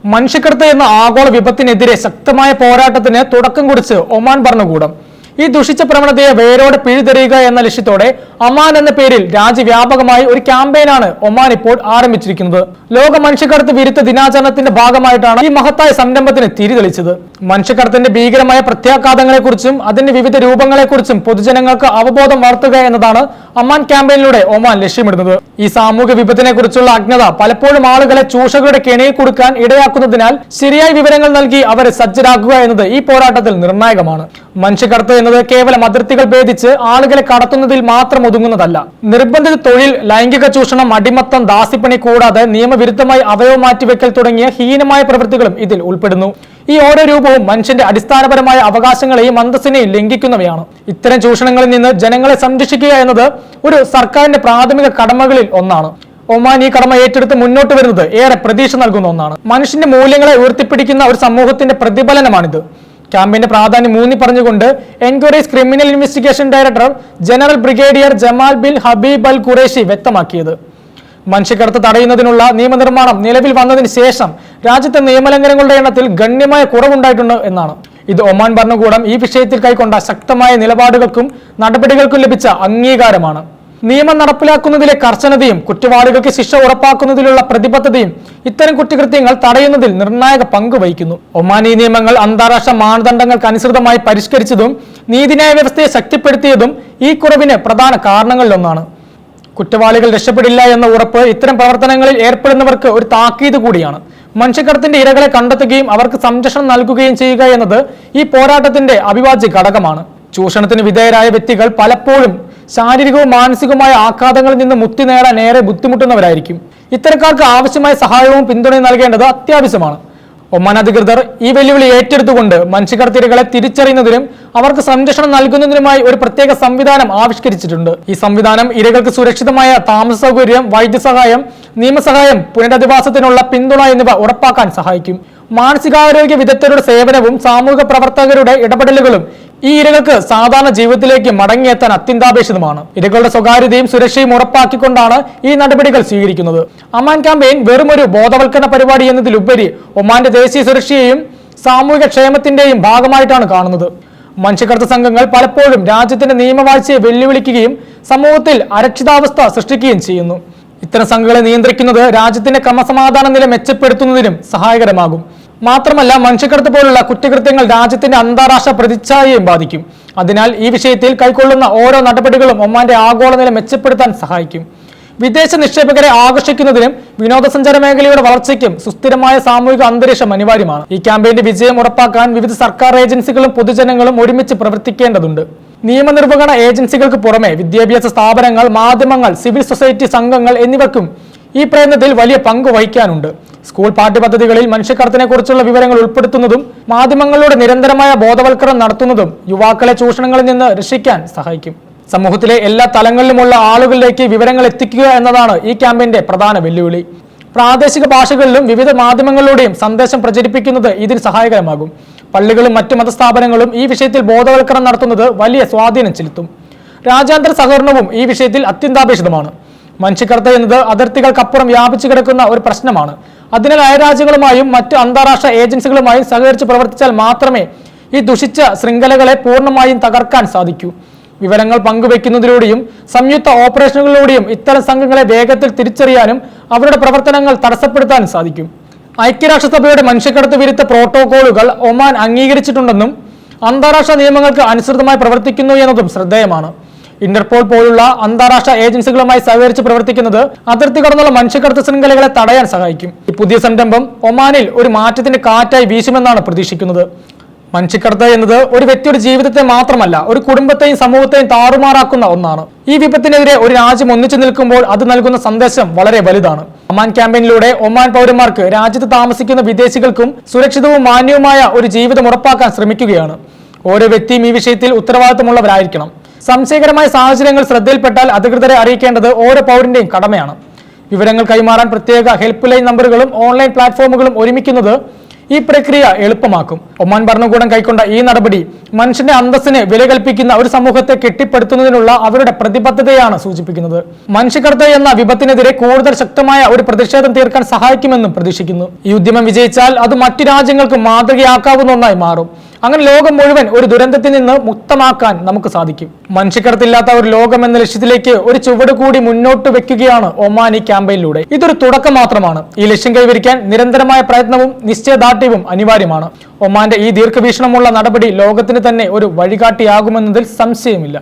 മനുഷ്യക്കടത്ത് എന്ന ആഗോള വിപത്തിനെതിരെ ശക്തമായ പോരാട്ടത്തിന് തുടക്കം കുറിച്ച് ഒമാൻ ഭരണകൂടം ഈ ദുഷിച്ച പ്രവണതയെ വേരോടെ പിഴുതെറിയുക എന്ന ലക്ഷ്യത്തോടെ അമാൻ എന്ന പേരിൽ രാജ്യവ്യാപകമായി ഒരു ക്യാമ്പയിനാണ് ഒമാൻ ഇപ്പോൾ ആരംഭിച്ചിരിക്കുന്നത്. ലോക മനുഷ്യക്കടത്ത് വിരുദ്ധ ദിനാചരണത്തിന്റെ ഭാഗമായിട്ടാണ് ഈ മഹത്തായ സംരംഭത്തിന് തിരിതെളിച്ചത്. മനുഷ്യക്കടത്തിന്റെ ഭീകരമായ പ്രത്യാഘാതങ്ങളെക്കുറിച്ചും അതിന്റെ വിവിധ രൂപങ്ങളെക്കുറിച്ചും പൊതുജനങ്ങൾക്ക് അവബോധം വളർത്തുക എന്നതാണ് അമാൻ ക്യാമ്പയിനിലൂടെ ഒമാൻ ലക്ഷ്യമിടുന്നത്. ഈ സാമൂഹിക വിപത്തിനെ കുറിച്ചുള്ള അജ്ഞത പലപ്പോഴും ആളുകളെ ചൂഷകരുടെ കെണിയിൽ കൊടുക്കാൻ ഇടയാക്കുന്നതിനാൽ ശരിയായ വിവരങ്ങൾ നൽകി അവരെ സജ്ജരാക്കുക എന്നത് ഈ പോരാട്ടത്തിൽ നിർണായകമാണ്. മനുഷ്യക്കടത്ത് എന്നത് കേവലം അതിർത്തികൾ ഭേദിച്ച് ആളുകളെ കടത്തുന്നതിൽ മാത്രം ഒതുങ്ങുന്നതല്ല. നിർബന്ധിത തൊഴിൽ, ലൈംഗിക ചൂഷണം, അടിമത്തം, ദാസ്യപ്പണി കൂടാതെ നിയമവിരുദ്ധമായി അവയവ മാറ്റിവെക്കൽ തുടങ്ങിയ ഹീനമായ പ്രവൃത്തികളും ഇതിൽ ഉൾപ്പെടുന്നു. ഈ ഓരോ രൂപവും മനുഷ്യന്റെ അടിസ്ഥാനപരമായ അവകാശങ്ങളെയും അന്തസ്സിനെയും ലംഘിക്കുന്നവയാണ്. ഇത്തരം ചൂഷണങ്ങളിൽ നിന്ന് ജനങ്ങളെ സംരക്ഷിക്കുക എന്നത് ഒരു സർക്കാരിന്റെ പ്രാഥമിക കടമകളിൽ ഒന്നാണ്. ഒമാൻ ഈ കടമ ഏറ്റെടുത്ത് മുന്നോട്ട് വരുന്നത് ഏറെ പ്രതീക്ഷ നൽകുന്ന ഒന്നാണ്. മനുഷ്യന്റെ മൂല്യങ്ങളെ ഉയർത്തിപ്പിടിക്കുന്ന ഒരു സമൂഹത്തിന്റെ പ്രതിഫലനമാണിത്. ക്യാമ്പയിന്റെ പ്രാധാന്യം ഊന്നി പറഞ്ഞുകൊണ്ട് enquiries criminal investigation director general brigadier Jamal bin Habib al Qureshi വ്യക്തമാക്കിയത്. മനുഷ്യക്കടത്ത് തടയുന്നതിനുള്ള നിയമനിർമ്മാണം നിലവിൽ വന്നതിന് ശേഷം രാജ്യത്തെ നിയമലംഘനങ്ങളുടെ എണ്ണത്തിൽ ഗണ്യമായ കുറവുണ്ടായിട്ടുണ്ട് എന്നാണ്. ഇത് ഒമാൻ ഭരണകൂടം ഈ വിഷയത്തിൽ കൈക്കൊണ്ട ശക്തമായ നിലപാടുകൾക്കും നടപടികൾക്കും ലഭിച്ച അംഗീകാരമാണ്. നിയമം നടപ്പിലാക്കുന്നതിലെ കർശനതയും കുറ്റവാളികൾക്ക് ശിക്ഷ ഉറപ്പാക്കുന്നതിലുള്ള പ്രതിബദ്ധതയും ഇത്തരം കുറ്റകൃത്യങ്ങൾ തടയുന്നതിൽ നിർണായക പങ്ക് വഹിക്കുന്നു. ഒമാൻ ഈ നിയമങ്ങൾ അന്താരാഷ്ട്ര മാനദണ്ഡങ്ങൾക്ക് അനുസൃതമായി പരിഷ്കരിച്ചതും നീതിന്യായ വ്യവസ്ഥയെ ശക്തിപ്പെടുത്തിയതും ഈ കുറവിന് പ്രധാന കാരണങ്ങളിലൊന്നാണ്. കുറ്റവാളികൾ രക്ഷപ്പെടില്ല എന്ന ഉറപ്പ് ഇത്തരം പ്രവർത്തനങ്ങളിൽ ഏർപ്പെടുന്നവർക്ക് ഒരു താക്കീത് കൂടിയാണ്. മനുഷ്യക്കടത്തിന്റെ ഇരകളെ കണ്ടെത്തുകയും അവർക്ക് സംരക്ഷണം നൽകുകയും ചെയ്യുക എന്നത് ഈ പോരാട്ടത്തിന്റെ അവിഭാജ്യ ഘടകമാണ്. ചൂഷണത്തിന് വിധേയരായ വ്യക്തികൾ പലപ്പോഴും ശാരീരികവും മാനസികവുമായ ആഘാതങ്ങളിൽ നിന്ന് മുക്തി നേടാൻ ഏറെ ബുദ്ധിമുട്ടുന്നവരായിരിക്കും. ഇത്തരക്കാർക്ക് ആവശ്യമായ സഹായവും പിന്തുണയും നൽകേണ്ടത് അത്യാവശ്യമാണ്. ഒമാൻ അധികൃതർ ഈ വെല്ലുവിളി ഏറ്റെടുത്തുകൊണ്ട് മനുഷ്യക്കടത്തിരകളെ തിരിച്ചറിയുന്നതിനും അവർക്ക് സംരക്ഷണം നൽകുന്നതിനുമായി ഒരു പ്രത്യേക സംവിധാനം ആവിഷ്കരിച്ചിട്ടുണ്ട്. ഈ സംവിധാനം ഇരകൾക്ക് സുരക്ഷിതമായ താമസ സൗകര്യം, വൈദ്യസഹായം, നിയമസഹായം, പുനരധിവാസത്തിനുള്ള പിന്തുണ എന്നിവ ഉറപ്പാക്കാൻ സഹായിക്കും. മാനസികാരോഗ്യ വിദഗ്ധരുടെ സേവനവും സാമൂഹിക പ്രവർത്തകരുടെ ഇടപെടലുകളും ഈ ഇരകൾക്ക് സാധാരണ ജീവിതത്തിലേക്ക് മടങ്ങിയെത്താൻ അത്യന്താപേക്ഷിതമാണ്. ഇരകളുടെ സ്വകാര്യതയും സുരക്ഷയും ഉറപ്പാക്കിക്കൊണ്ടാണ് ഈ നടപടികൾ സ്വീകരിക്കുന്നത്. അമാൻ ക്യാമ്പയിൻ വെറും ഒരു ബോധവൽക്കരണ പരിപാടി എന്നതിലുപരി ഒമാന്റെ ദേശീയ സുരക്ഷയെയും സാമൂഹിക ക്ഷേമത്തിന്റെയും ഭാഗമായിട്ടാണ് കാണുന്നത്. മനുഷ്യക്കടത്ത് സംഘങ്ങൾ പലപ്പോഴും രാജ്യത്തിന്റെ നിയമവാഴ്ചയെ വെല്ലുവിളിക്കുകയും സമൂഹത്തിൽ അരക്ഷിതാവസ്ഥ സൃഷ്ടിക്കുകയും ചെയ്യുന്നു. ഇത്തരം സംഘങ്ങളെ നിയന്ത്രിക്കുന്നത് രാജ്യത്തിന്റെ ക്രമസമാധാന നില മെച്ചപ്പെടുത്തുന്നതിനും സഹായകരമാകും. മാത്രമല്ല, മനുഷ്യക്കടത്ത് പോലുള്ള കുറ്റകൃത്യങ്ങൾ രാജ്യത്തിന്റെ അന്താരാഷ്ട്ര പ്രതിച്ഛായയെയും ബാധിക്കും. അതിനാൽ ഈ വിഷയത്തിൽ കൈക്കൊള്ളുന്ന ഓരോ നടപടികളും ഒമാന്റെ ആഗോള നില മെച്ചപ്പെടുത്താൻ സഹായിക്കും. വിദേശ നിക്ഷേപകരെ ആകർഷിക്കുന്നതിനും വിനോദസഞ്ചാര മേഖലയുടെ വളർച്ചയ്ക്കും സുസ്ഥിരമായ സാമൂഹിക അന്തരീക്ഷം അനിവാര്യമാണ്. ഈ ക്യാമ്പയിന്റെ വിജയം ഉറപ്പാക്കാൻ വിവിധ സർക്കാർ ഏജൻസികളും പൊതുജനങ്ങളും ഒരുമിച്ച് പ്രവർത്തിക്കേണ്ടതുണ്ട്. നിയമനിർവഹണ ഏജൻസികൾക്ക് പുറമെ വിദ്യാഭ്യാസ സ്ഥാപനങ്ങൾ, മാധ്യമങ്ങൾ, സിവിൽ സൊസൈറ്റി സംഘങ്ങൾ എന്നിവർക്കും ഈ പ്രയത്നത്തിൽ വലിയ പങ്ക് വഹിക്കാനുണ്ട്. സ്കൂൾ പാഠ്യപദ്ധതികളിൽ മനുഷ്യക്കടത്തിനെ കുറിച്ചുള്ള വിവരങ്ങൾ ഉൾപ്പെടുത്തുന്നതും മാധ്യമങ്ങളിലൂടെ നിരന്തരമായ ബോധവൽക്കരണം നടത്തുന്നതും യുവാക്കളെ ചൂഷണങ്ങളിൽ നിന്ന് രക്ഷിക്കാൻ സഹായിക്കും. സമൂഹത്തിലെ എല്ലാ തലങ്ങളിലുമുള്ള ആളുകളിലേക്ക് വിവരങ്ങൾ എത്തിക്കുക എന്നതാണ് ഈ ക്യാമ്പയിന്റെ പ്രധാന വെല്ലുവിളി. പ്രാദേശിക ഭാഷകളിലും വിവിധ മാധ്യമങ്ങളിലൂടെയും സന്ദേശം പ്രചരിപ്പിക്കുന്നത് ഇതിന് സഹായകരമാകും. പള്ളികളും മറ്റു മതസ്ഥാപനങ്ങളും ഈ വിഷയത്തിൽ ബോധവൽക്കരണം നടത്തുന്നത് വലിയ സ്വാധീനം ചെലുത്തും. രാജ്യാന്തര സഹകരണവും ഈ വിഷയത്തിൽ അത്യന്താപേക്ഷിതമാണ്. മനുഷ്യക്കടത്ത് എന്നത് അതിർത്തികൾക്കപ്പുറം വ്യാപിച്ചു കിടക്കുന്ന ഒരു പ്രശ്നമാണ്. അതിനാൽ അയൽരാജ്യങ്ങളുമായും മറ്റ് അന്താരാഷ്ട്ര ഏജൻസികളുമായും സഹകരിച്ച് പ്രവർത്തിച്ചാൽ മാത്രമേ ഈ ദുഷിച്ച ശൃംഖലകളെ പൂർണ്ണമായും തകർക്കാൻ സാധിക്കൂ. വിവരങ്ങൾ പങ്കുവെക്കുന്നതിലൂടെയും സംയുക്ത ഓപ്പറേഷനുകളിലൂടെയും ഇത്തരം സംഘങ്ങളെ വേഗത്തിൽ തിരിച്ചറിയാനും അവരുടെ പ്രവർത്തനങ്ങൾ തടസ്സപ്പെടുത്താനും സാധിക്കും. ഐക്യരാഷ്ട്രസഭയുടെ മനുഷ്യക്കടത്ത് വിരുദ്ധ പ്രോട്ടോകോളുകൾ ഒമാൻ അംഗീകരിച്ചിട്ടുണ്ടെന്നും അന്താരാഷ്ട്ര നിയമങ്ങൾക്ക് അനുസൃതമായി പ്രവർത്തിക്കുന്നു എന്നതും ശ്രദ്ധേയമാണ്. ഇന്റർപോൾ പോലുള്ള അന്താരാഷ്ട്ര ഏജൻസികളുമായി സഹകരിച്ച് പ്രവർത്തിക്കുന്നത് അതിർത്തി കടന്നുള്ള മനുഷ്യക്കടത്ത് ശൃംഖലകളെ തടയാൻ സഹായിക്കും. ഈ പുതിയ സംരംഭം ഒമാനിൽ ഒരു മാറ്റത്തിന്റെ കാറ്റായി വീശുമെന്നാണ് പ്രതീക്ഷിക്കുന്നത്. മനുഷ്യക്കടത്ത് എന്നത് ഒരു വ്യക്തിയുടെ ജീവിതത്തെ മാത്രമല്ല, ഒരു കുടുംബത്തെയും സമൂഹത്തെയും താറുമാറാക്കുന്ന ഒന്നാണ്. ഈ വിപത്തിനെതിരെ ഒരു രാജ്യം ഒന്നിച്ചു നിൽക്കുമ്പോൾ അത് നൽകുന്ന സന്ദേശം വളരെ വലുതാണ്. ഒമാൻ ക്യാമ്പയിനിലൂടെ ഒമാൻ പൗരന്മാർക്ക് രാജ്യത്ത് താമസിക്കുന്ന വിദേശികൾക്കും സുരക്ഷിതവും മാന്യവുമായ ഒരു ജീവിതം ഉറപ്പാക്കാൻ ശ്രമിക്കുകയാണ്. ഓരോ വ്യക്തിയും ഈ വിഷയത്തിൽ ഉത്തരവാദിത്തമുള്ളവരായിരിക്കണം. സംശയകരമായ സാഹചര്യങ്ങൾ ശ്രദ്ധയിൽപ്പെട്ടാൽ അധികൃതരെ അറിയിക്കേണ്ടത് ഓരോ പൗരന്റെയും കടമയാണ്. വിവരങ്ങൾ കൈമാറാൻ പ്രത്യേക ഹെൽപ്പ് ലൈൻ നമ്പറുകളും ഓൺലൈൻ പ്ലാറ്റ്ഫോമുകളും ഒരുമിക്കുന്നത് ഈ പ്രക്രിയ എളുപ്പമാക്കും. ഒമാൻ ഭരണകൂടം കൈക്കൊണ്ട ഈ നടപടി മനുഷ്യന്റെ അന്തസ്സിന് വില കൽപ്പിക്കുന്ന ഒരു സമൂഹത്തെ കെട്ടിപ്പടുത്തുന്നതിനുള്ള അവരുടെ പ്രതിബദ്ധതയാണ് സൂചിപ്പിക്കുന്നത്. മനുഷ്യക്കടത്ത് എന്ന വിപത്തിനെതിരെ കൂടുതൽ ശക്തമായ ഒരു പ്രതിഷേധം തീർക്കാൻ സഹായിക്കുമെന്നും പ്രതീക്ഷിക്കുന്നു. ഈ ഉദ്യമം വിജയിച്ചാൽ അത് മറ്റു രാജ്യങ്ങൾക്ക് മാതൃകയാക്കാവുന്ന ഒന്നായി മാറും. അങ്ങനെ ലോകം മുഴുവൻ ഒരു ദുരന്തത്തിൽ നിന്ന് മുക്തമാക്കാൻ നമുക്ക് സാധിക്കും. മനുഷ്യക്കടത്തില്ലാത്ത ഒരു ലോകം എന്ന ലക്ഷ്യത്തിലേക്ക് ഒരു ചുവട് കൂടി മുന്നോട്ട് വെക്കുകയാണ് ഒമാൻ ഈ ക്യാമ്പയിനിലൂടെ. ഇതൊരു തുടക്കം മാത്രമാണ്. ഈ ലക്ഷ്യം കൈവരിക്കാൻ നിരന്തരമായ പ്രയത്നവും നിശ്ചയദാർഢ്യവും അനിവാര്യമാണ്. ഒമാന്റെ ഈ ദീർഘവീക്ഷണമുള്ള നടപടി ലോകത്തിന് തന്നെ ഒരു വഴികാട്ടിയാകുമെന്നതിൽ സംശയമില്ല.